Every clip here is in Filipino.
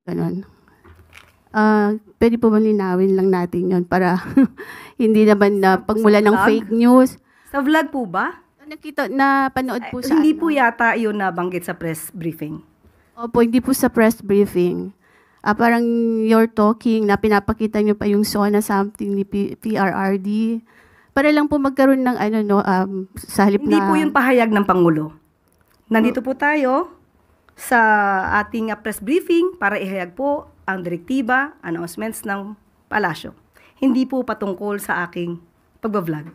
Gano'n. Puwede po ba linawin lang natin 'yon para hindi naman na pagmula ng vlog? fake news. Sa vlog po ba? Napanood po sa Hindi ano. po yata yun nabanggit sa press briefing. Opo, hindi po sa press briefing. Parang you're talking na pinapakita niyo pa yung SONA something ni PRRD. Para lang po magkaroon ng sa halip Hindi na... po yung pahayag ng Pangulo. Nandito po tayo sa ating press briefing para ihayag po ang direktiba, announcements ng palasyo. Hindi po patungkol sa aking pagbablog.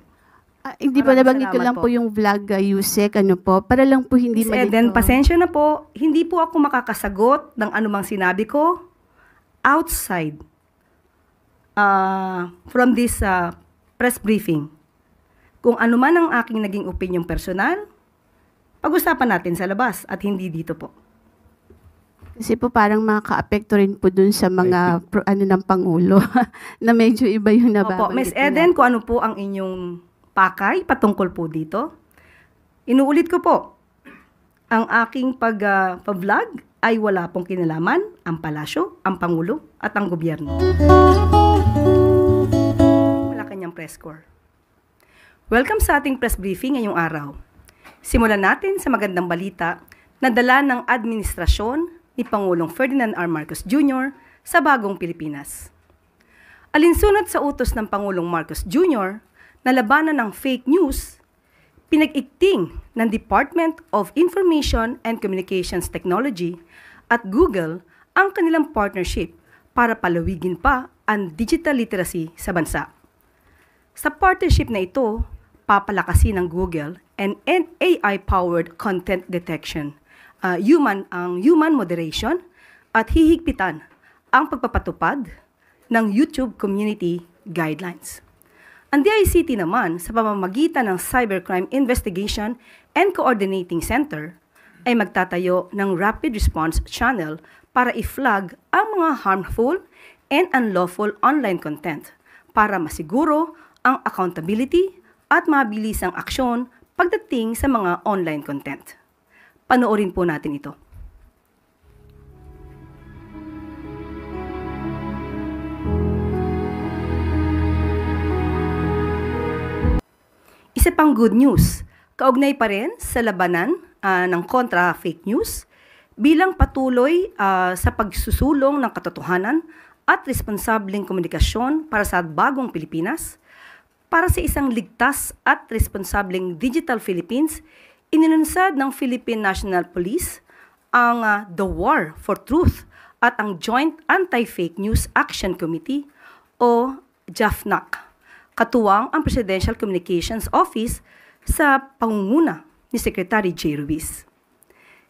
Hindi po, nabanggit ko lang po yung vlog, Yusek, para lang po hindi Miss malito. Eden, pasensya na po, hindi po ako makakasagot ng anumang sinabi ko outside from this press briefing. Kung ano man ang aking naging opinion personal, pag-usapan natin sa labas at hindi dito po. Kasi po parang makaka-apekto rin po dun sa mga ng Pangulo na medyo iba yung nababanggit. Opo, Miss Eden, kung ano po ang inyong pakay patungkol po dito. Inuulit ko po, ang aking pag-vlog ay wala pong kinalaman ang palasyo, ang Pangulo at ang gobyerno. Wala kanyang press corps. Welcome sa ating press briefing ngayong araw. Simulan natin sa magandang balita na dala ng administrasyon ni Pangulong Ferdinand R. Marcos Jr. sa bagong Pilipinas. Alinsunod sa utos ng Pangulong Marcos Jr. na labanan ng fake news, pinag-ikting ng Department of Information and Communications Technology at Google ang kanilang partnership para palawigin pa ang digital literacy sa bansa. Sa partnership na ito, papalakasin ng Google and AI-powered content detection, human moderation at hihigpitan ang pagpapatupad ng YouTube Community Guidelines. Ang DICT naman sa pamamagitan ng Cybercrime Investigation and Coordinating Center ay magtatayo ng Rapid Response Channel para i-flag ang mga harmful and unlawful online content para masiguro ang accountability at mabilis ang aksyon pagdating sa mga online content. Panoorin po natin ito. Isa pang good news, kaugnay pa rin sa labanan ng kontra fake news bilang patuloy sa pagsusulong ng katotohanan at responsableng komunikasyon para sa bagong Pilipinas, para sa isang ligtas at responsableng Digital Philippines, inilunsad ng Philippine National Police ang The War for Truth at ang Joint Anti-Fake News Action Committee o JAFNAC. Katuwang ang Presidential Communications Office sa pangunguna ni Secretary J. Ruiz.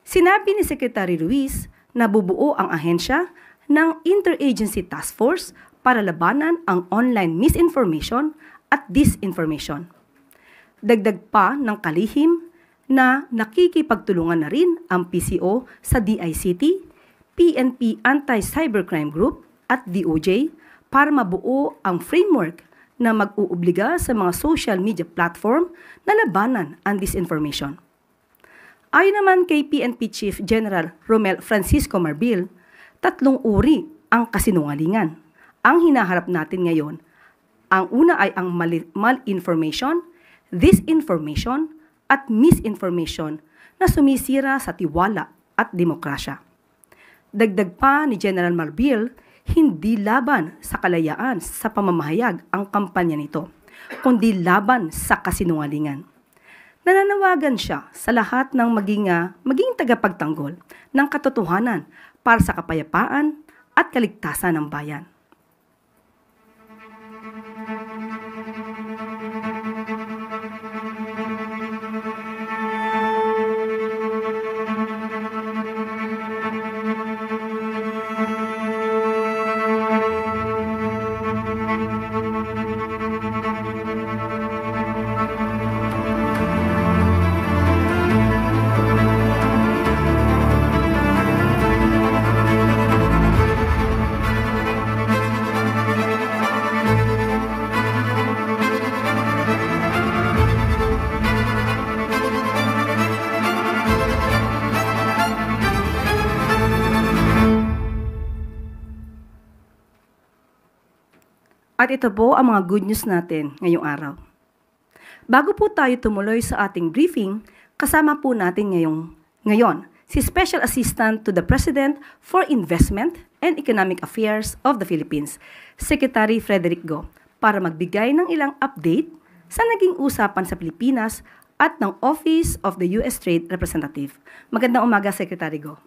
Sinabi ni Secretary Ruiz na bubuo ang ahensya ng Interagency Task Force para labanan ang online misinformation at disinformation. Dagdag pa ng kalihim na nakikipagtulungan na rin ang PCO sa DICT, PNP Anti-Cybercrime Group at DOJ para mabuo ang framework na mag-uubliga sa mga social media platform na labanan ang disinformation. Ayon naman kay PNP Chief General Romel Francisco Marbil, 3 uri ang kasinungalingan. Ang hinaharap natin ngayon, ang una ay ang malinformation, disinformation, at misinformation na sumisira sa tiwala at demokrasya. Dagdag pa ni General Marbil, hindi laban sa kalayaan sa pamamahayag ang kampanya nito, kundi laban sa kasinungalingan. Nananawagan siya sa lahat ng maging tagapagtanggol ng katotohanan para sa kapayapaan at kaligtasan ng bayan. At ito po ang mga good news natin ngayong araw. Bago po tayo tumuloy sa ating briefing, kasama po natin ngayon si Special Assistant to the President for Investment and Economic Affairs of the Philippines, Secretary Frederick Go, para magbigay ng ilang update sa naging usapan sa Pilipinas at ng Office of the U.S. Trade Representative. Magandang umaga, Secretary Go.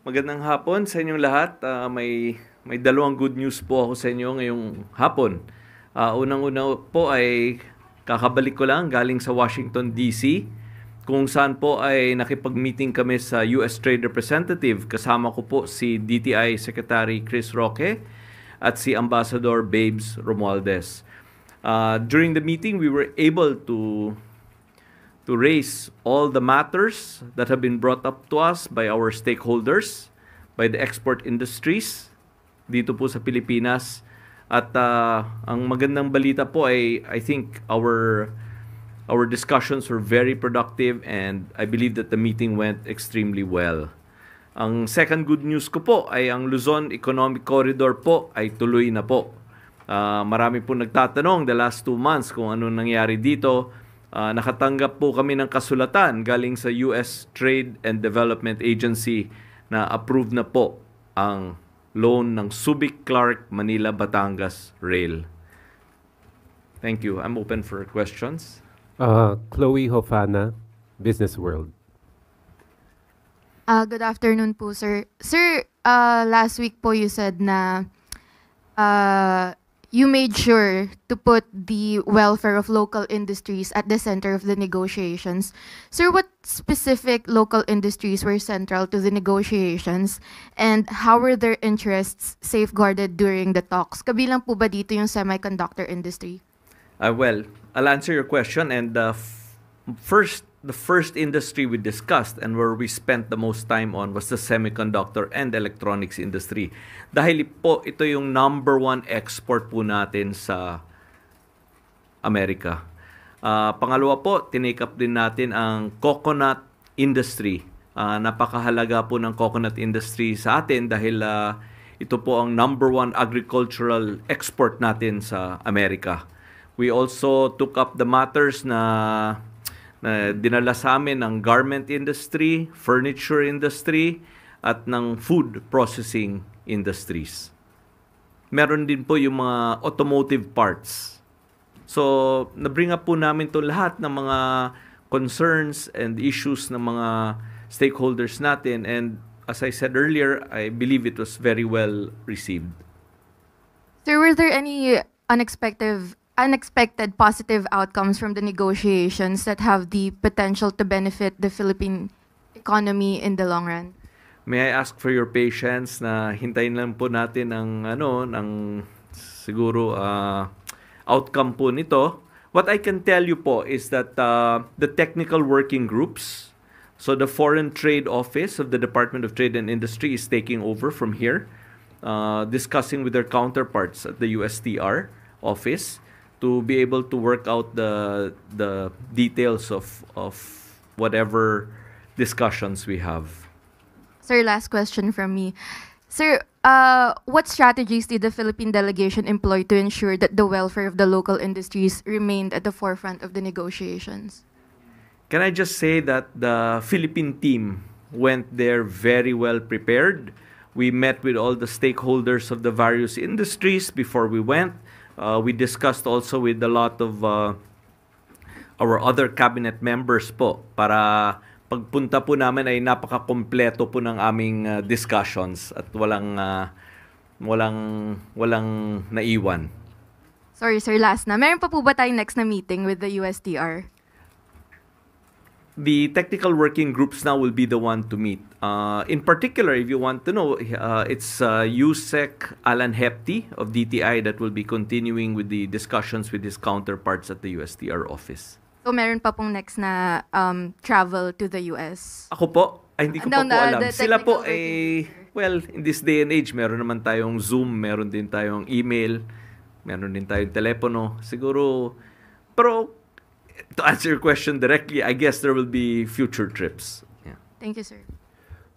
Magandang hapon sa inyong lahat. May dalawang good news po ako sa inyo ngayong hapon. Unang-una po ay kakabalik ko lang galing sa Washington, D.C., kung saan po ay nakipag-meeting kami sa U.S. Trade Representative. Kasama ko po si DTI Secretary Chris Roque at si Ambassador Babes Romualdez. During the meeting, we were able to raise all the matters that have been brought up to us by our stakeholders, by the export industries dito po sa Pilipinas. At ang magandang balita po ay I think our discussions were very productive and I believe that the meeting went extremely well. Ang second good news ko po ay ang Luzon Economic Corridor po ay tuloy na po. Marami po nagtatanong the last 2 months kung ano nangyari dito. Nakatanggap po kami ng kasulatan galing sa U.S. Trade and Development Agency na approved na po ang loan ng Subic-Clark Manila-Batangas Rail. Thank you. I'm open for questions. Chloe Hofana, Business World. Good afternoon po, sir. Sir, last week po you said na you made sure to put the welfare of local industries at the center of the negotiations. Sir, what specific local industries were central to the negotiations and how were their interests safeguarded during the talks? Kabilang po ba dito yung semiconductor industry? Well, I'll answer your question. And the first industry we discussed and where we spent the most time on was the semiconductor and electronics industry. Dahil po ito yung number 1 export po natin sa Amerika. Pangalawa po, tinake up din natin ang coconut industry. Napakahalaga po ng coconut industry sa atin dahil ito po ang number 1 agricultural export natin sa Amerika. We also took up the matters na dinala sa amin ng garment industry, furniture industry, at ng food processing industries. Meron din po yung mga automotive parts. So, na-bring up po namin to lahat ng mga concerns and issues ng mga stakeholders natin. And as I said earlier, I believe it was very well received. Sir, were there any unexpected positive outcomes from the negotiations that have the potential to benefit the Philippine economy in the long run? May I ask for your patience na hintayin lang po natin ng siguro outcome po nito. What I can tell you po is that the technical working groups, so the Foreign Trade Office of the Department of Trade and Industry is taking over from here, discussing with their counterparts at the USTR office to be able to work out the details of whatever discussions we have. Sir, last question from me. Sir, what strategies did the Philippine delegation employ to ensure that the welfare of the local industries remained at the forefront of the negotiations? Can I just say that the Philippine team went there very well prepared. We met with all the stakeholders of the various industries before we went. We discussed also with a lot of our other cabinet members po para pagpunta po namin ay napaka-kompleto po ng aming discussions at walang naiwan. Sorry sir, last na. Meron pa po ba tayong next na meeting with the USTR? The technical working groups now will be the one to meet. In particular, if you want to know, it's USEC Alan Hepty of DTI that will be continuing with the discussions with his counterparts at the USTR office. So meron pa pong next na travel to the US? Ako po, hindi ko pa po alam. Sila po technical in this day and age, meron naman tayong Zoom, meron din tayong email, meron din tayong telepono. Siguro, pero to answer your question directly, I guess there will be future trips. Yeah. Thank you, sir.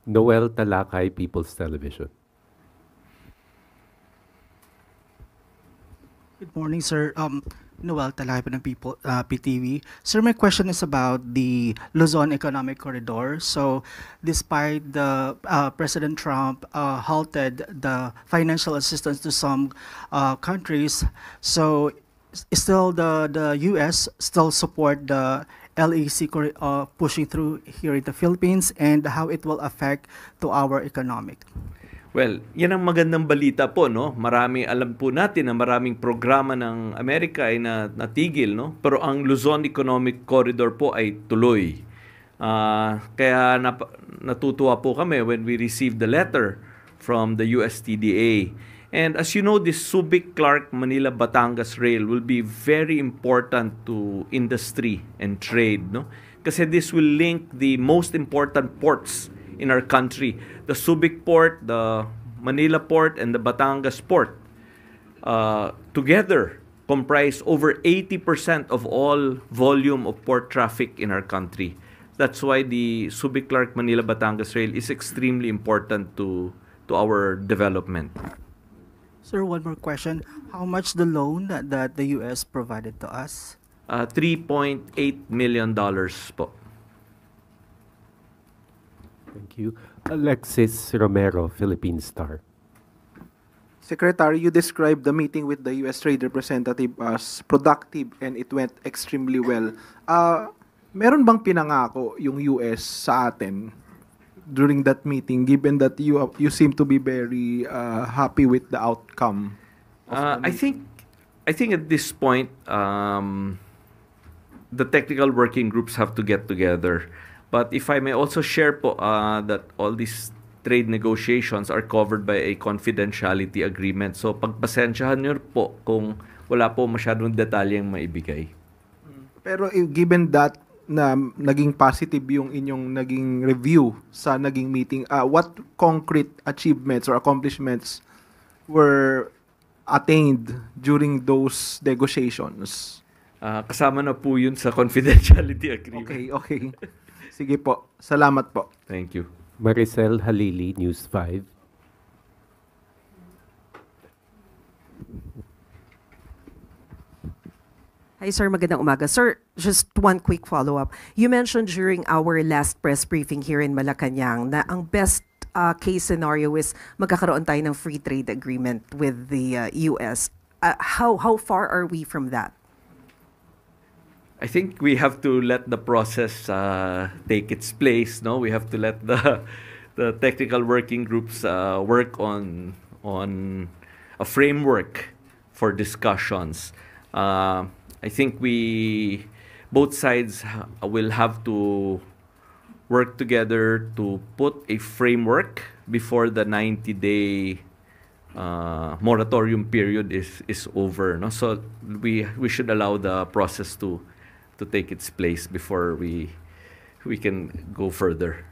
Noel Talakay, People's Television. Good morning, sir. Noel Talay po ng PTV. Sir, my question is about the Luzon Economic Corridor. So, despite the President Trump halted the financial assistance to some countries, so still the U.S. still support the LAC pushing through here in the Philippines, and how it will affect to our economic. Well, yan ang magandang balita po, no? Alam po natin na maraming programa ng Amerika ay natigil, no? Pero ang Luzon Economic Corridor po ay tuloy. Kaya natutuwa po kami when we received the letter from the USTDA. And as you know, this Subic, Clark, Manila, Batangas Rail will be very important to industry and trade, no? Kasi this will link the most important ports in our country. The Subic Port, the Manila Port, and the Batangas Port together comprise over 80% of all volume of port traffic in our country. That's why the Subic, Clark, Manila, Batangas Rail is extremely important to our development. Sir, one more question. How much the loan that the U.S. provided to us? $3.8 million po. Thank you. Alexis Romero, Philippine Star. Secretary, you described the meeting with the U.S. Trade Representative as productive and it went extremely well. Meron bang pinangako yung U.S. sa atin during that meeting, given that you seem to be very happy with the outcome? I think at this point, the technical working groups have to get together. But if I may also share po that all these trade negotiations are covered by a confidentiality agreement. So pagpasensyahan niyo po kung wala po masyadong detalyeng maibigay. Pero given that na naging positive yung inyong naging review sa naging meeting, what concrete achievements or accomplishments were attained during those negotiations? Kasama na po yun sa confidentiality agreement. Okay. Sige po. Salamat po. Thank you. Maricel Halili, News 5. Hi, sir. Magandang umaga. Sir, just one quick follow-up. You mentioned during our last press briefing here in Malacanang na ang best case scenario is magkakaroon tayo ng free trade agreement with the U.S. How far are we from that? I think we have to let the process take its place. No, we have to let the technical working groups work on a framework for discussions. I think both sides will have to work together to put a framework before the 90-day moratorium period is over. No, so we should allow the process to take its place before we can go further.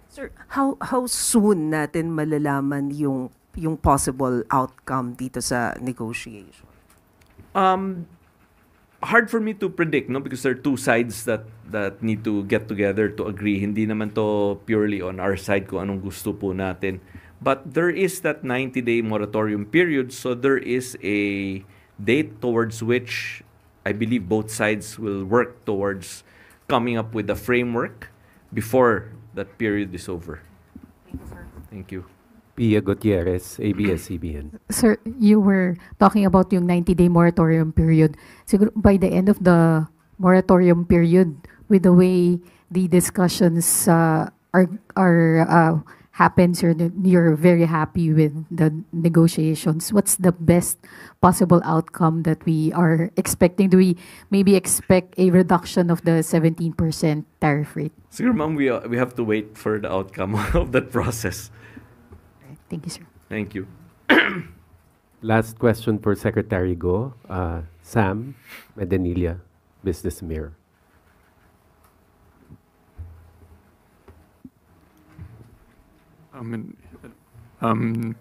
Sir, how soon natin malalaman yung possible outcome dito sa negotiation? Hard for me to predict, no, because there are two sides that need to get together to agree. Hindi naman to purely on our side kung anong gusto po natin. But there is that 90-day moratorium period, so there is a date towards which I believe both sides will work towards coming up with a framework before that period is over. Thank you, sir. Thank you. Pia Gutierrez, ABS-CBN. Sir, you were talking about yung 90-day moratorium period. Siguro by the end of the moratorium period, with the way the discussions happens, you're very happy with the negotiations. What's the best possible outcome that we are expecting? Do we maybe expect a reduction of the 17% tariff rate? Siguro, ma'am, we have to wait for the outcome of that process. Thank you, sir. Thank you. Last question for Secretary Go. Sam Medenilia, Business Mirror.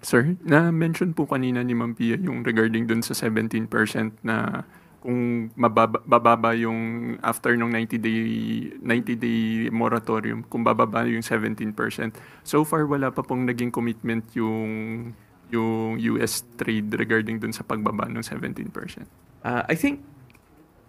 Sir, na-mention po kanina ni Ma'am Pia yung regarding dun sa 17% na kung bababa yung after ng 90-day moratorium, kung bababa yung 17%. So far, wala pa pong naging commitment yung yung US trade regarding dun sa pagbaba ng 17%? I think,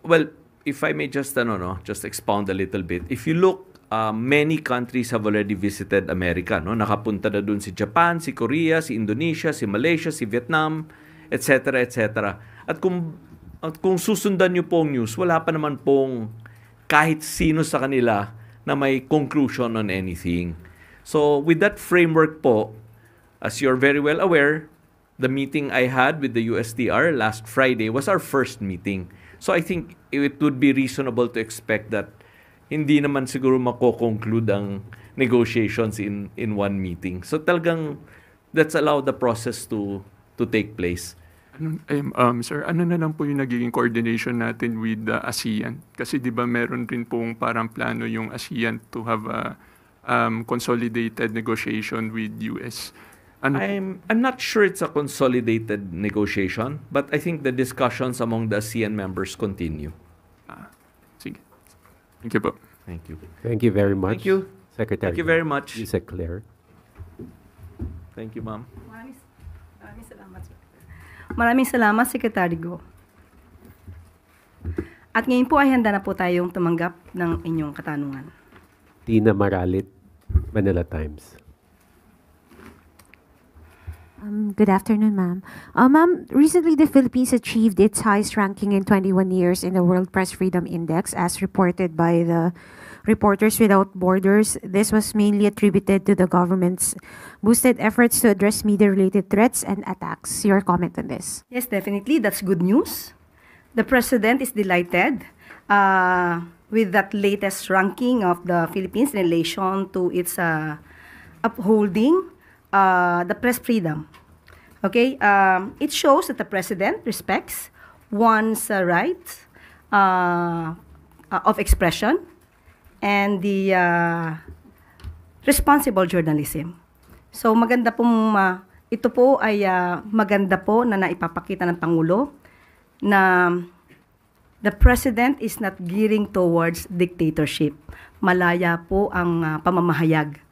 well, if I may just just expound a little bit. If you look, many countries have already visited America, no? Nakapunta na dun si Japan, si Korea, si Indonesia, si Malaysia, si Vietnam, etc., etc. At kung susundan niyo pong news, wala pa naman pong kahit sino sa kanila na may conclusion on anything. So with that framework po, as you're very well aware, the meeting I had with the USTR last Friday was our first meeting. So I think it would be reasonable to expect that hindi naman siguro mako-conclude ang negotiations in one meeting. So talagang let's allow the process to take place. Sir, ano na lang po yung nagiging coordination natin with the ASEAN? Kasi di ba meron rin pong parang plano yung ASEAN to have a consolidated negotiation with US. I'm not sure it's a consolidated negotiation, but I think the discussions among the ASEAN members continue. Sige. Thank you po. Thank you. Thank you very much. Thank you. Secretary. Thank you very much. Yusek Claire. Thank you, ma'am. Maraming salamat. Maraming salamat, Secretary Go. At ngayon po ay handa na po tayong tumanggap ng inyong katanungan. Tina Maralit, Manila Times. Good afternoon, ma'am. Ma'am, recently the Philippines achieved its highest ranking in 21 years in the World Press Freedom Index, as reported by the Reporters Without Borders. This was mainly attributed to the government's boosted efforts to address media-related threats and attacks. Your comment on this? Yes, definitely. That's good news. The President is delighted with that latest ranking of the Philippines in relation to its upholding the press freedom. Okay, it shows that the President respects one's right of expression and the responsible journalism. So maganda pong ito po ay maganda po na naipapakita ng Pangulo na the President is not gearing towards dictatorship. Malaya po ang pamamahayag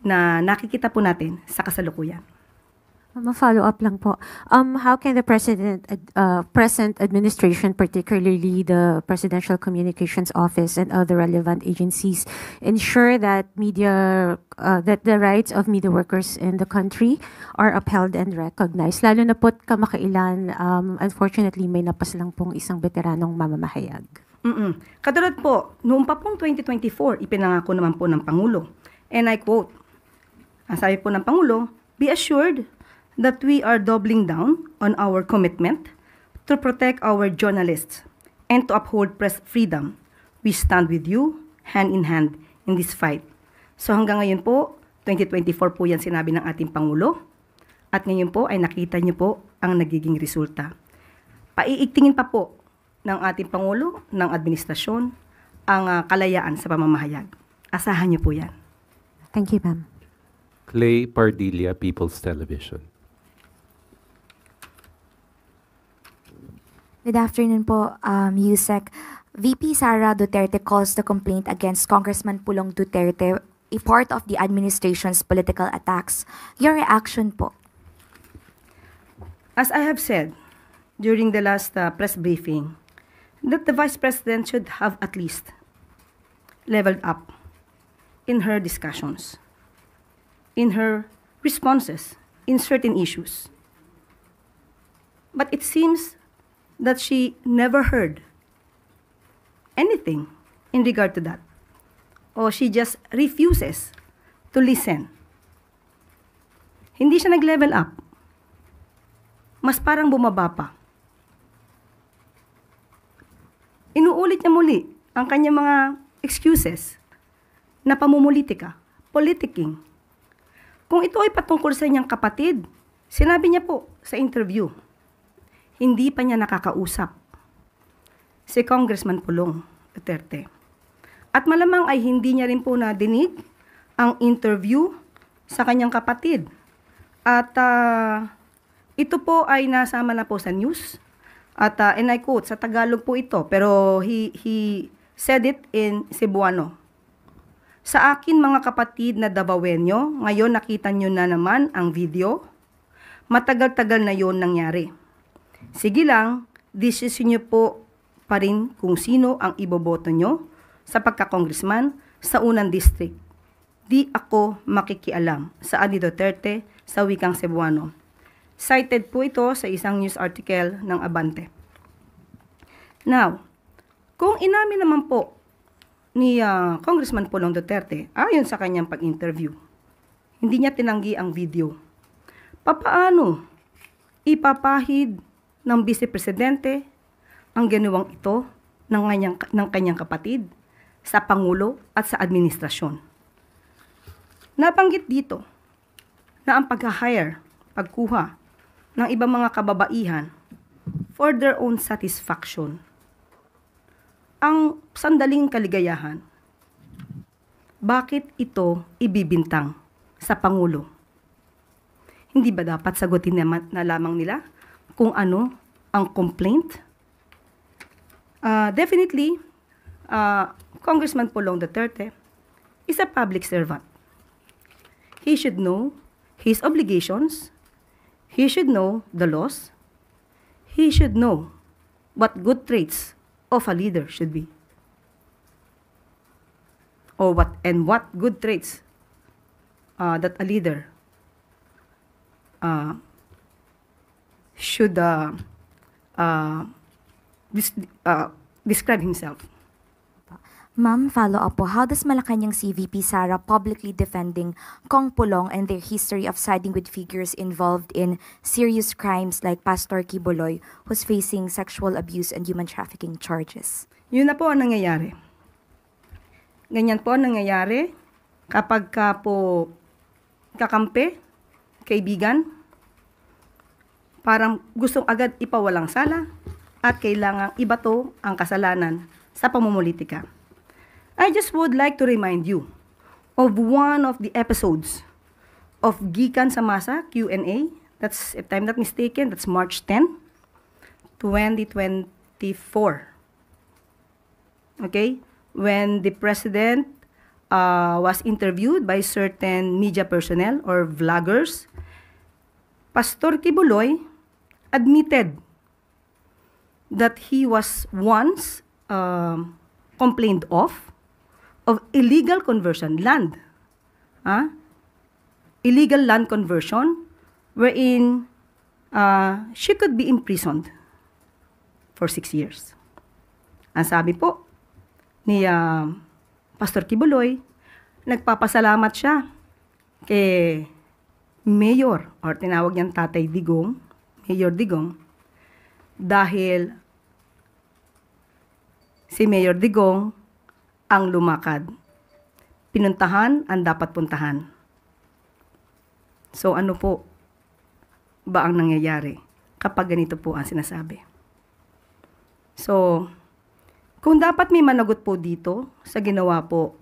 na nakikita po natin sa kasalukuyan. Ma-follow-up lang po. How can the present administration, particularly the Presidential Communications Office and other relevant agencies, ensure that that the rights of media workers in the country are upheld and recognized? Lalo na po't kamakailan, unfortunately, may napas lang pong isang veteranong mamamahayag. Katulad po, noong pa pong 2024, ipinangako naman po ng Pangulo. And I quote, ang sabi po ng Pangulo, "Be assured that we are doubling down on our commitment to protect our journalists and to uphold press freedom. We stand with you, hand in hand, in this fight." So hanggang ngayon po, 2024 po yan sinabi ng ating Pangulo. At ngayon po ay nakita niyo po ang nagiging resulta. Paiigtingin pa po ng ating Pangulo, ng administrasyon, ang kalayaan sa pamamahayag. Asahan niyo po yan. Thank you, ma'am. Clay Pardilla, People's Television. Good afternoon po, Yusek. VP Sara Duterte calls the complaint against Congressman Pulong Duterte a part of the administration's political attacks. Your reaction po? As I have said during the last press briefing, that the Vice President should have at least leveled up in her discussions, in her responses, in certain issues. But it seems that she never heard anything in regard to that. Or she just refuses to listen. Hindi siya nag-level up. Mas parang bumaba pa. Inuulit niya muli ang kanyang mga excuses na pamumulitika, politicking. Kung ito ay patungkol sa inyong kapatid, sinabi niya po sa interview, hindi pa niya nakakausap si Congressman Pulong Duterte. At malamang ay hindi niya rin po nadinig ang interview sa kanyang kapatid. At ito po ay nasama na po sa news. At and I quote, sa Tagalog po ito, pero he said it in Cebuano. Sa akin mga kapatid na Davaoenyo, ngayon nakita nyo na naman ang video. Matagal-tagal na yon nangyari. Sige lang, decision nyo po pa rin kung sino ang iboboto nyo sa pagka-congressman sa unang district. Di ako makikialam sa Ani Duterte sa wikang Cebuano. Cited po ito sa isang news article ng Abante. Now, kung inamin naman po ni Congressman Pulong Duterte, ayon sa kanyang pag-interview, hindi niya tinanggi ang video. Papaano ipapahid ng Vice Presidente ang ginawang ito ng kanyang kapatid sa Pangulo at sa administrasyon? Nabanggit dito na ang pag-hire, pagkuha ng ibang mga kababaihan for their own satisfaction, ang sandaling kaligayahan, bakit ito ibibintang sa Pangulo? Hindi ba dapat sagutin na lamang nila kung ano ang complaint? Definitely, Congressman Pulong Duterte is a public servant. He should know his obligations. He should know the laws. He should know what good traits of a leader should be. Or what good traits that a leader should describe himself. Ma'am, follow up po. How does Malacanang CVP Sara publicly defending Kong Pulong and their history of siding with figures involved in serious crimes like Pastor Kibuloy, who's facing sexual abuse and human trafficking charges? Yun na po ang nangyayari. Ganyan po ang nangyayari kapag ka po kakampi, kaibigan, parang gustong agad ipawalang sala at kailangang ibato ang kasalanan sa pamumulitika. I just would like to remind you of one of the episodes of Gikan sa Masa Q&A. That's, if I'm not mistaken, that's March 10, 2024. Okay? When the president was interviewed by certain media personnel or vloggers, Pastor Kibuloy admitted that he was once complained of illegal conversion land. Illegal land conversion wherein she could be imprisoned for 6 years. Ang sabi po ni Pastor Kibuloy, nagpapasalamat siya kay Mayor, or tinawag niyang Tatay Digong, Mayor Digong, dahil si Mayor Digong ang lumakad. Pinuntahan ang dapat puntahan. So ano po ba ang nangyayari kapag ganito po ang sinasabi? So, kung dapat may managot po dito sa ginawa po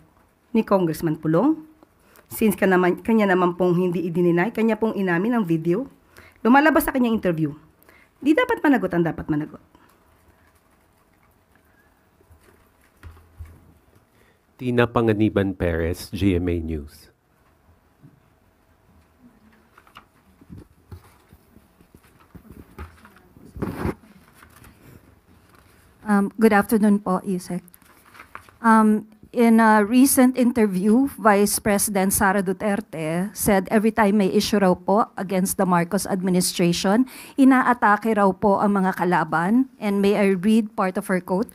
ni Congressman Pulong, since kanya naman pong hindi idininay, kanya pong inamin ang video, lumalabas sa kanyang interview, di dapat managot ang dapat managot. Tina Panganiban Perez, GMA News. Good afternoon po, Yusek. In a recent interview, Vice President Sara Duterte said every time may issue raw po against the Marcos administration, inaatake raw po ang mga kalaban. And may I read part of her quote?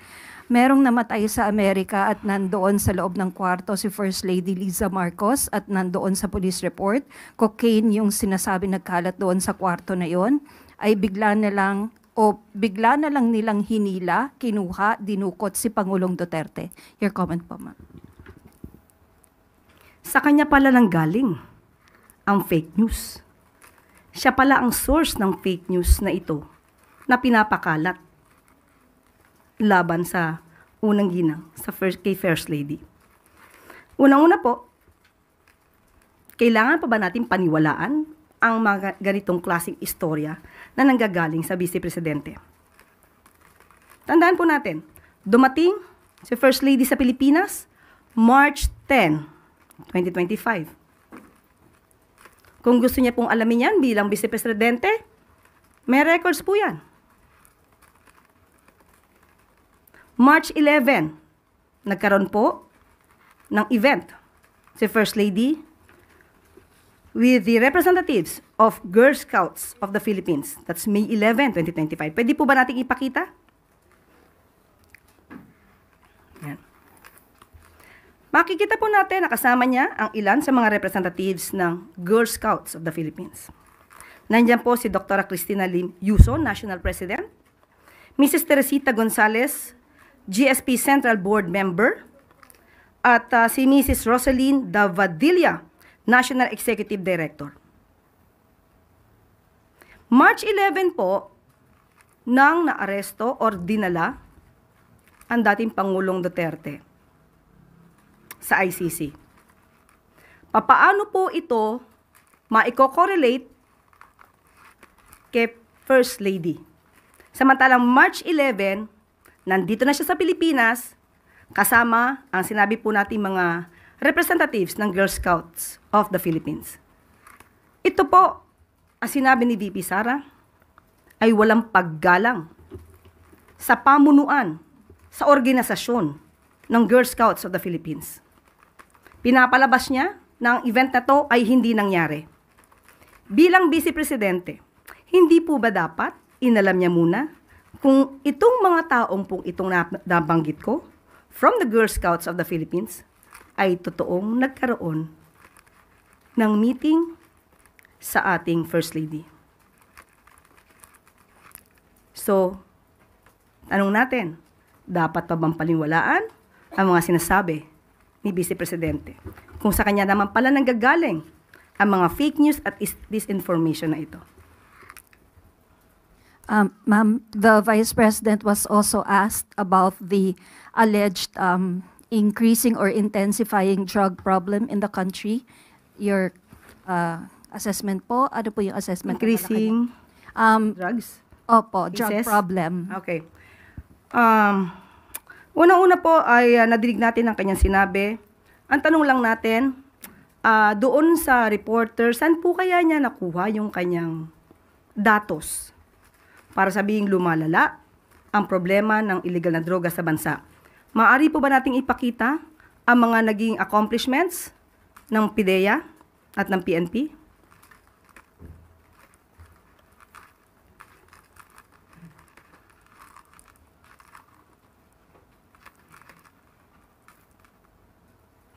Merong namatay sa Amerika at nandoon sa loob ng kwarto si First Lady Liza Marcos at nandoon sa police report. Cocaine yung sinasabi nagkalat doon sa kwarto na yon, ay bigla na lang nilang hinila, kinuha, dinukot si Pangulong Duterte. Your comment po, ma'am. Sa kanya pala nang galing ang fake news. Siya pala ang source ng fake news na ito na pinapakalat laban sa unang ginang, kay First Lady. Unang-una po, kailangan pa ba natin paniwalaan ang mga ganitong klaseng istorya na nanggagaling sa Vice Presidente? Tandaan po natin, dumating si First Lady sa Pilipinas, March 10, 2025. Kung gusto niya pong alamin yan bilang Vice Presidente, may records po yan. March 11, nagkaroon po ng event si First Lady with the representatives of Girl Scouts of the Philippines. That's May 11, 2025. Pwede po ba natin ipakita? Yan. Makikita po natin na kasama niya ang ilan sa mga representatives ng Girl Scouts of the Philippines. Nandiyan po si Dr. Cristina Lim Yuson, National President, Mrs. Teresita Gonzalez, GSP Central Board Member, at si Mrs. Rosaline Davadilla, National Executive Director. March 11 po, nang naaresto or dinala ang dating Pangulong Duterte sa ICC. Papaano po ito maiko-correlate kay First Lady? Samantalang March 11, nandito na siya sa Pilipinas, kasama ang sinabi po natin mga representatives ng Girl Scouts of the Philippines. Ito po, ang sinabi ni VP Sara, ay walang paggalang sa pamunuan, sa organisasyon ng Girl Scouts of the Philippines. Pinapalabas niya na ang event na to ay hindi nangyari. Bilang Vice Presidente, hindi po ba dapat inalam niya muna kung itong mga taong pong itong nabanggit ko from the Girl Scouts of the Philippines ay totoong nagkaroon ng meeting sa ating First Lady. So, tanong natin, dapat pa bang paniwalaan ang mga sinasabi ni Vice Presidente kung sa kanya naman pala nanggagaling ang mga fake news at disinformation na ito? Ma'am, the Vice President was also asked about the alleged increasing or intensifying drug problem in the country. Your assessment po, ano po yung assessment? Increasing drugs? Opo, drug cases? problem. Okay. Una-una po ay nadinig natin ang kanyang sinabi. Ang tanong lang natin, doon sa reporter, saan po kaya niya nakuha yung kanyang datos para sabihing lumalala ang problema ng illegal na droga sa bansa? Maaari po ba nating ipakita ang mga naging accomplishments ng PIDEA at ng PNP?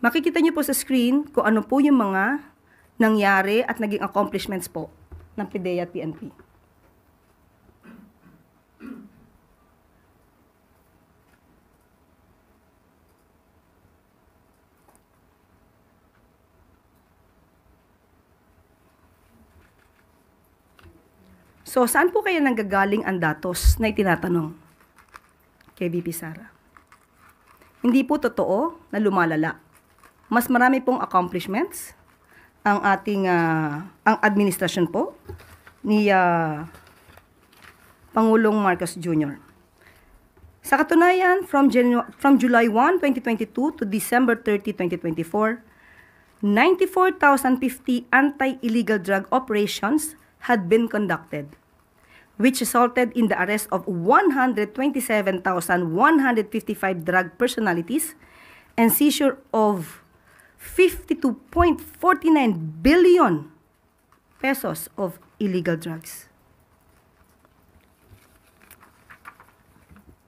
Makikita niyo po sa screen kung ano po yung mga nangyari at naging accomplishments po ng PIDEA at PNP. So, saan po kaya nanggagaling ang datos na itinatanong kay VP Sara? Hindi po totoo na lumalala. Mas marami pong accomplishments ang ating ang administrasyon po ni Pangulong Marcos Jr. Sa katunayan, from July 1, 2022 to December 30, 2024, 94,050 anti-illegal drug operations had been conducted, which resulted in the arrest of 127,155 drug personalities and seizure of 52.49 billion pesos of illegal drugs.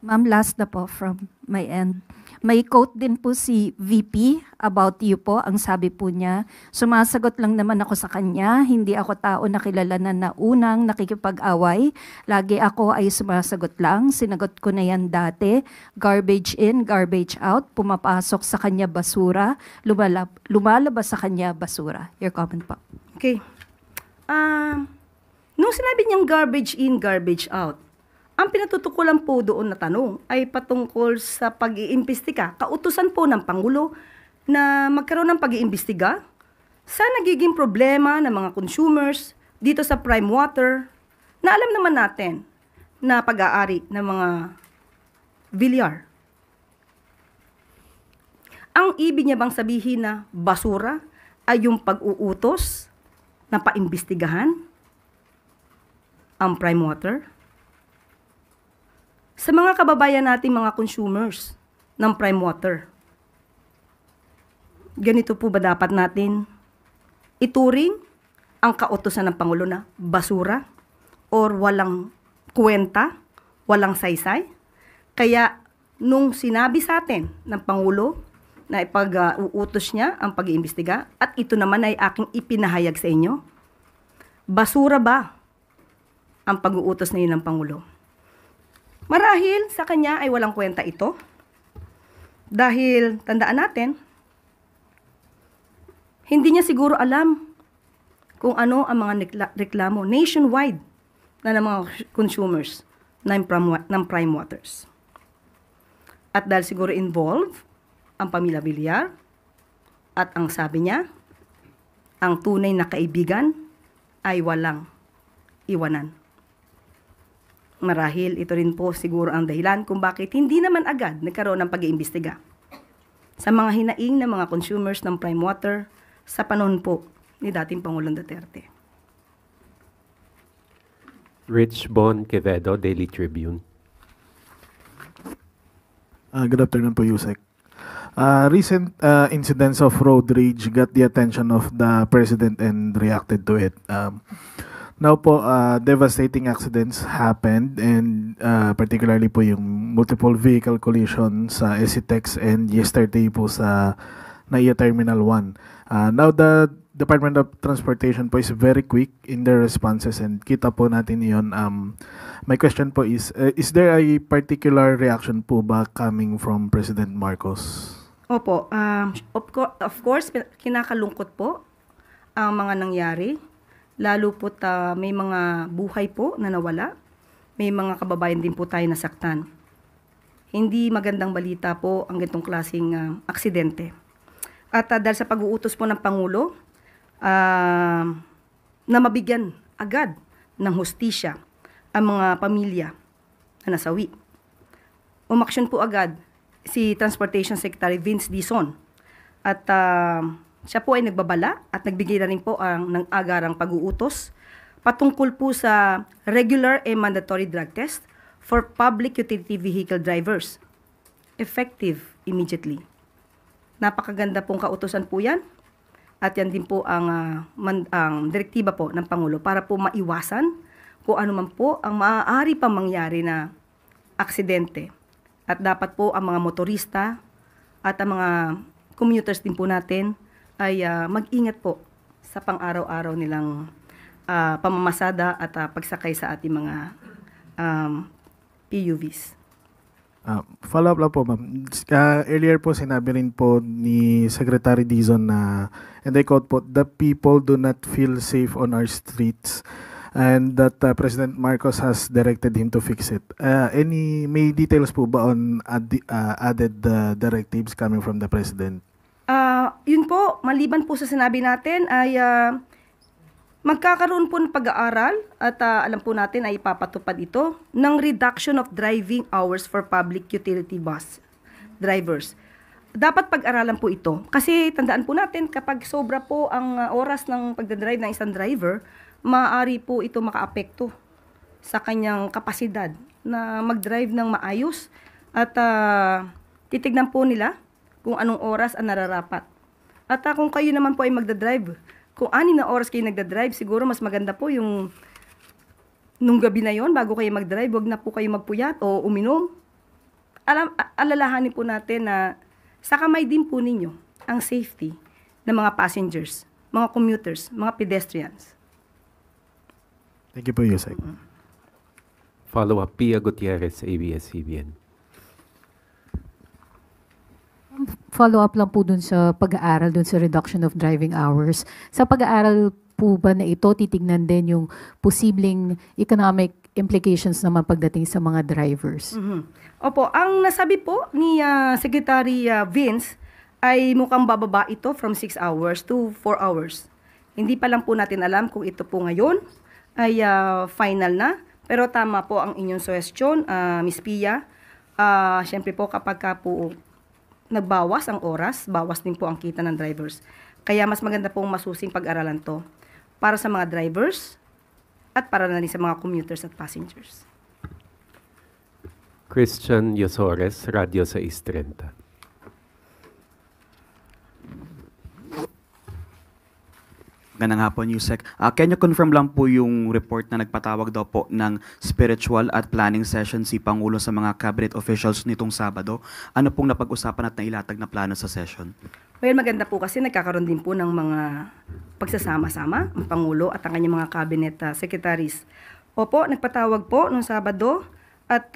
Ma'am, last na po from my end. May quote din po si VP about you po. Ang sabi po niya, sumasagot lang naman ako sa kanya. Hindi ako tao na kilalanan na unang nakikipag-away. Lagi ako ay sumasagot lang. Sinagot ko na yan dati. Garbage in, garbage out. Pumapasok sa kanya basura. Lumalabas sa kanya basura. Your comment po. Okay. Nung sinabi niyang garbage in, garbage out, ang pinatutukulan po doon na tanong ay patungkol sa pag-iimbestiga. Kautusan po ng Pangulo na magkaroon ng pag-iimbestiga sa nagiging problema ng mga consumers dito sa prime water na alam naman natin na pag-aari ng mga Villar. Ang ibig niya bang sabihin na basura ay yung pag-uutos na paimbestigahan ang prime water? Sa mga kababayan nating mga consumers ng prime water, ganito po ba dapat natin ituring ang kautusan ng Pangulo na basura or walang kwenta, walang saysay? Kaya nung sinabi sa atin ng Pangulo na ipag-uutos niya ang pag-iimbestiga at ito naman ay aking ipinahayag sa inyo, basura ba ang pag-uutos na yun ng Pangulo? Marahil sa kanya ay walang kwenta ito dahil tandaan natin, hindi niya siguro alam kung ano ang mga reklamo nationwide na ng mga consumers ng prime waters. At dahil siguro involved ang pamilya Villar at ang sabi niya, ang tunay na kaibigan ay walang iwanan. Marahil ito rin po siguro ang dahilan kung bakit hindi naman agad nagkaroon ng pag-iimbestiga sa mga hinaing ng mga consumers ng prime water sa panahon po ni dating Pangulong Duterte. Rich Bon Quevedo, Daily Tribune. Good afternoon po, Yusek. Recent incidents of road rage got the attention of the President and reacted to it. Now po, devastating accidents happened and particularly po yung multiple vehicle collision sa SCTEX and yesterday po sa NAIA Terminal 1. Now the Department of Transportation po is very quick in their responses and kita po natin yun. My question po is there a particular reaction po ba coming from President Marcos? Opo, of course, kinakalungkot po ang mga nangyari. Lalo po may mga buhay po na nawala. May mga kababayan din po tayo nasaktan. Hindi magandang balita po ang ganitong klaseng aksidente. At dahil sa pag-uutos po ng Pangulo, na mabigyan agad ng hustisya ang mga pamilya na nasawi. Umaksyon po agad si Transportation Secretary Vince Dizon at siya po ay nagbabala at nagbigay na rin po ng agarang pag-uutos patungkol po sa regular and mandatory drug test for public utility vehicle drivers. Effective immediately. Napakaganda pong kautosan po yan. At yan din po ang direktiba po ng Pangulo para po maiwasan kung ano man po ang maaari pang mangyari na aksidente. At dapat po ang mga motorista at ang mga commuters din po natin ay mag-ingat po sa pang-araw-araw nilang pamamasada at pagsakay sa ating mga PUVs. Follow up lang po, ma'am. Earlier po sinabi rin po ni Secretary Dizon na, and I quote po, the people do not feel safe on our streets and that President Marcos has directed him to fix it. May details po ba on added directives coming from the President? Yun po, maliban po sa sinabi natin ay magkakaroon po ng pag-aaral at alam po natin ay ipapatupad ito ng reduction of driving hours for public utility bus drivers. Dapat pag-aralan po ito kasi tandaan po natin kapag sobra po ang oras ng pagdadrive ng isang driver, maaari po ito makaapekto sa kanyang kapasidad na mag-drive ng maayos at titignan po nila kung anong oras ang nararapat. At kung kayo naman po ay magdadrive, kung 6 na oras kayo nagdadrive, siguro mas maganda po yung nung gabi na yon bago kayo magdrive, wag na po kayo magpuyat o uminom. Alalahanin po natin na sa kamay din po ninyo ang safety ng mga passengers, mga commuters, mga pedestrians. Thank you po, Yusek. Follow up, Pia Gutierrez, ABS-CBN. Follow up lang po dun sa pag-aaral dun sa reduction of driving hours. Sa pag-aaral po ba na ito, titignan din yung posibleng economic implications naman pagdating sa mga drivers? Opo, ang nasabi po ni Secretary Vince ay mukhang bababa ito from 6 hours to 4 hours. Hindi pa lang po natin alam kung ito po ngayon ay final na. Pero tama po ang inyong suggestion, Ms. Pia. Siyempre po kapag po nagbawas ang oras, bawas din po ang kita ng drivers. Kaya mas maganda pong masusing pag-aralan to. para sa mga drivers at para na rin sa mga commuters at passengers. Christian Yosores, Radyo 630. Ganang hapon, Yusek. Can you confirm lang po yung report na nagpatawag daw po ng spiritual at planning session si Pangulo sa mga cabinet officials nitong Sabado? Ano pong napag-usapan at nailatag na plano sa session? Well, maganda po kasi nagkakaroon din po ng mga pagsasama-sama ang Pangulo at ang kanyang mga cabinet secretaries. Opo, nagpatawag po nung Sabado at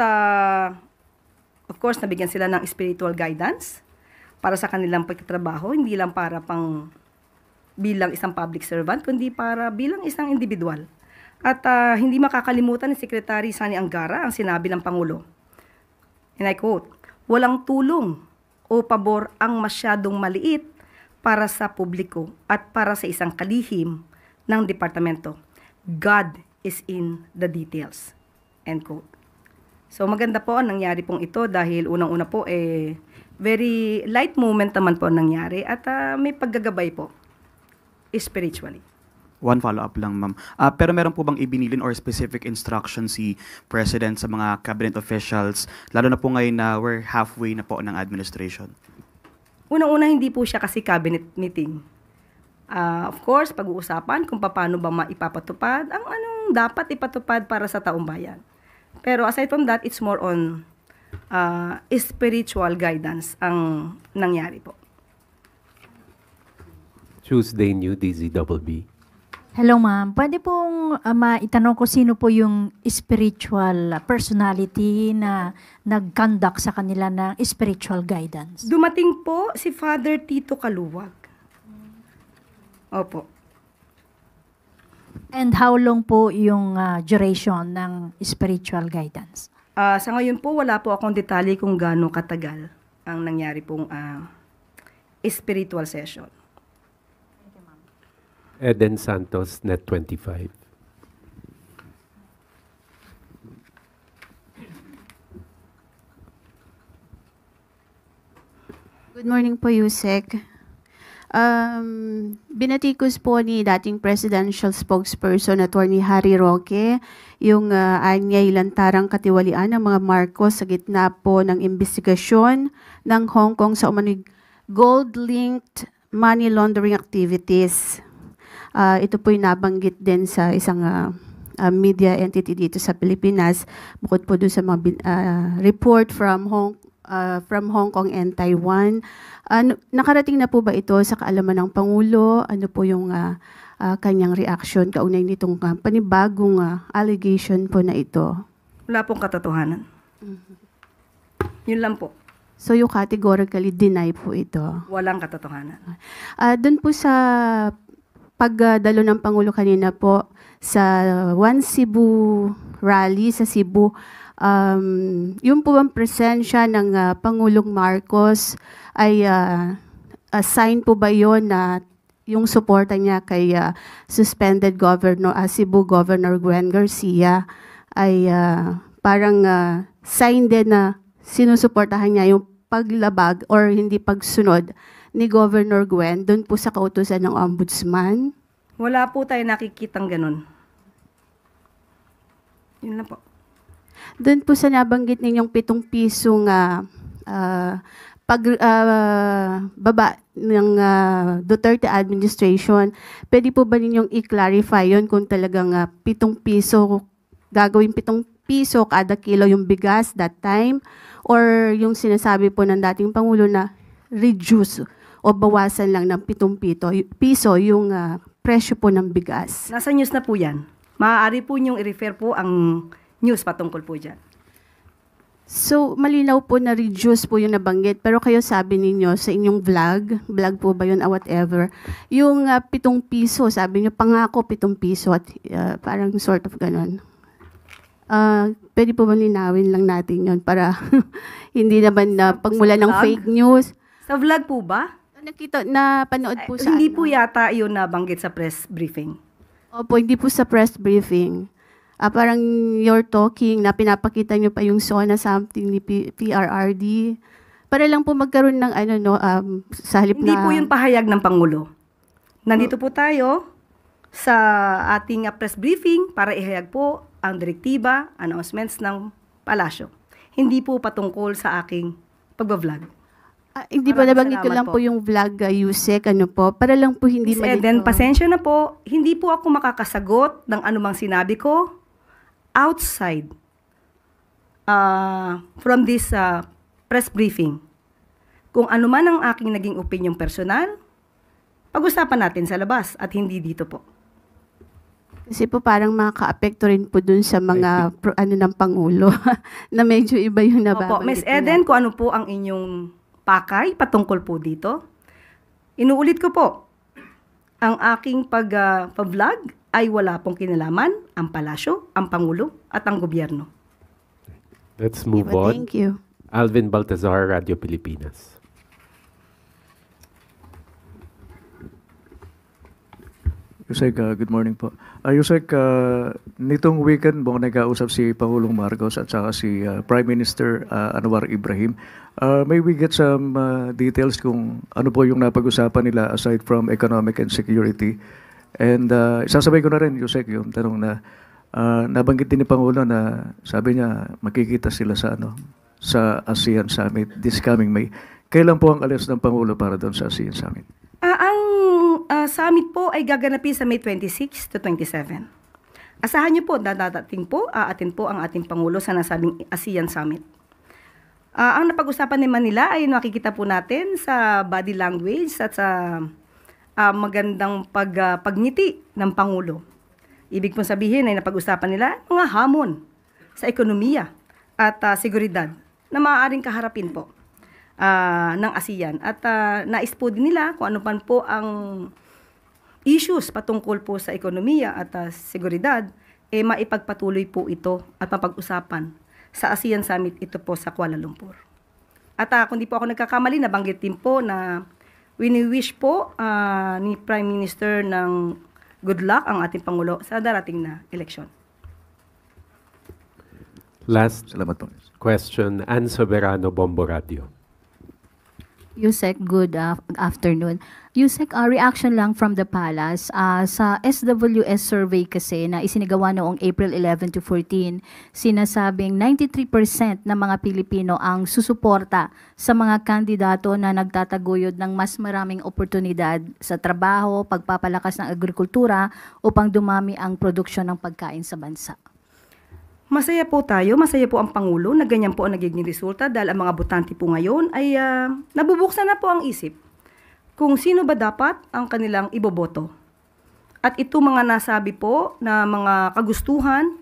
of course, nabigyan sila ng spiritual guidance para sa kanilang pagtatrabaho, hindi lang para pang bilang isang public servant, kundi para bilang isang individual. At hindi makakalimutan ni Secretary Sani Angara ang sinabi ng Pangulo. And I quote, "Walang tulong o pabor ang masyadong maliit para sa publiko at para sa isang kalihim ng departamento. God is in the details." End quote. So maganda po ang nangyari pong ito dahil unang-una po very light moment naman po ang nangyari at may paggagabay po spiritually. One follow-up lang, ma'am. Pero meron po bang ibinilin or specific instruction si President sa mga cabinet officials, lalo na po ngayon na we're halfway na po ng administration? Unang-una, hindi po siya kasi cabinet meeting. Of course, pag-uusapan kung paano ba maipapatupad ang anong dapat ipatupad para sa taong bayan. Pero aside from that, it's more on spiritual guidance ang nangyari po. Tuesday New DZBB. Hello ma'am, pwede pong maitanong ko sino po yung spiritual personality na nag-conduct sa kanila ng spiritual guidance? Dumating po si Father Tito Kaluwag. Opo. And how long po yung duration ng spiritual guidance? Sa ngayon po, wala po akong detalye kung gaano katagal ang nangyari pong spiritual session. Eden Santos, Net 25. Good morning po, Yusek. Binatikos po ni dating presidential spokesperson Attorney Harry Roque yung anyay lantarang katiwalian ng mga Marcos sa gitna po ng investigasyon ng Hong Kong sa umano'y gold-linked money laundering activities. Ito po yung nabanggit din sa isang media entity dito sa Pilipinas, bukod po doon sa mga report from Hong Kong and Taiwan. Nakarating na po ba ito sa kaalaman ng Pangulo? Ano po yung kanyang reaction kaugnay nitong panibagong allegation po na ito? Wala pong katotohanan. Yun lang po. So you categorically deny po ito? Walang katotohanan. Doon po sa pagdalo ng Pangulo kanina po sa One Cebu rally sa Cebu, yung po ang presensya ng Pangulong Marcos ay sign po ba yon na yung suporta niya kay suspended Governor Cebu Governor Gwen Garcia ay parang sign din na sinusuportahan niya yung paglabag or hindi pagsunod ni Governor Gwen doon po sa kautusan ng Ombudsman? Wala po tayo nakikitang ganun. Yun lang po. Doon po sa nabanggit ninyong 7 pisong baba ng Duterte administration, pwede po ba ninyong i-clarify yon kung talagang 7 piso, gagawin 7 piso kada kilo yung bigas that time, or yung sinasabi po ng dating Pangulo na reduce o bawasan lang ng 7 piso yung presyo po ng bigas? Nasa news na po yan. Maaari po niyong i-refer po ang news patungkol po dyan. So, malinaw po na reduce po yung nabanggit, pero kayo sabi ninyo sa inyong vlog po ba yun, whatever, yung 7 piso, sabi niyo pangako 7 piso at parang sort of ganun. Pwede po ba linawin lang natin yun para hindi naman na pagmula ng fake news? Sa vlog po ba? Napanood po sa hindi po yata yun nabanggit sa press briefing. Opo, hindi po sa press briefing. Parang you're talking na pinapakita nyo pa yung SONA something ni PRRD. Para lang po magkaroon ng sa halip Hindi na... po yung pahayag ng Pangulo. Nandito po tayo sa ating press briefing para ihayag po ang direktiba, announcements ng palasyo. Hindi po patungkol sa aking pagbablog. Hindi po, nabanggit ko lang po yung vlog, Yusek, para lang po hindi Miss Eden, pasensya na po, hindi po ako makakasagot ng anumang sinabi ko outside from this press briefing. Kung ano man ang aking naging opinion personal, pag-usapan natin sa labas at hindi dito po. Kasi po parang makaka-apekto rin po dun sa mga ng Pangulo na medyo iba yung nababanggit. Opo, Miss Eden, kung ano po ang inyong pakay patungkol po dito, inuulit ko po, ang aking pag-vlog ay wala pong kinalaman ang palasyo, ang Pangulo at ang gobyerno. Let's move on. Thank you. Alvin Baltazar, Radio Pilipinas. Yusek, good morning po. Yusek, nitong weekend mo nag-kausap si Pangulong Marcos at saka si Prime Minister Anwar Ibrahim. May we get some details kung ano po yung napag-usapan nila aside from economic and security? And isasabay ko na rin, Yusek, yung tanong na nabanggit din ni Pangulo na sabi niya makikita sila sa ASEAN Summit this coming May. Kailan po ang alis ng Pangulo para doon sa ASEAN Summit? Ang summit po ay gaganapin sa May 26 to 27. Asahan niyo po, dadating po, atin po ang ating Pangulo sa nasabing ASEAN Summit. Ang napag-usapan naman nila ay nakikita po natin sa body language at sa magandang pagngiti ng Pangulo. Ibig pong sabihin ay napag-usapan nila mga hamon sa ekonomiya at seguridad na maaaring kaharapin po ng ASEAN. At nais po din nila kung ano man po ang issues patungkol po sa ekonomiya at seguridad, maipagpatuloy po ito at mapag-usapan sa ASEAN Summit ito po sa Kuala Lumpur. At kung di po ako nagkakamali, nabanggit din po na wini-wish po ni Prime Minister ng good luck ang ating Pangulo sa darating na eleksyon. Last question, Ann Soberano, Bombo Radio. Yusek, good afternoon. Yusek, reaction lang from the palace. Sa SWS survey kasi na isinigawa noong April 11 to 14, sinasabing 93% ng mga Pilipino ang susuporta sa mga kandidato na nagtataguyod ng mas maraming oportunidad sa trabaho, pagpapalakas ng agrikultura upang dumami ang produksyon ng pagkain sa bansa. Masaya po tayo, masaya po ang Pangulo na ganyan po ang nagiging resulta dahil ang mga botante po ngayon ay nabubuksan na po ang isip kung sino ba dapat ang kanilang iboboto. At ito mga nasabi po na mga kagustuhan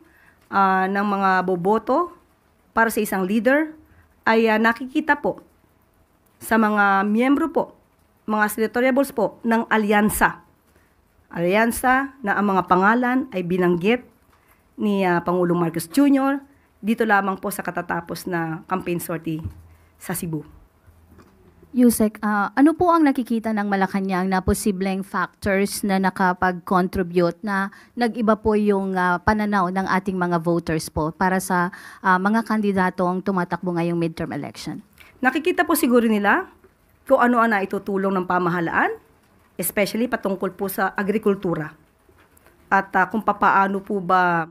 ng mga boboto para sa isang leader ay nakikita po sa mga miyembro po, mga senatoriables po ng alyansa. Alyansa na ang mga pangalan ay binanggit ni Pangulong Marcos Jr. dito lamang po sa katatapos na campaign sortie sa Cebu. Yusek, ano po ang nakikita ng Malacanang na posibleng factors na nakapag-contribute na nag-iba po yung pananaw ng ating mga voters po para sa mga kandidatong tumatakbo ngayong midterm election? Nakikita po siguro nila kung ano ang naitutulong ng pamahalaan, especially patungkol po sa agrikultura. At kung papaano po ba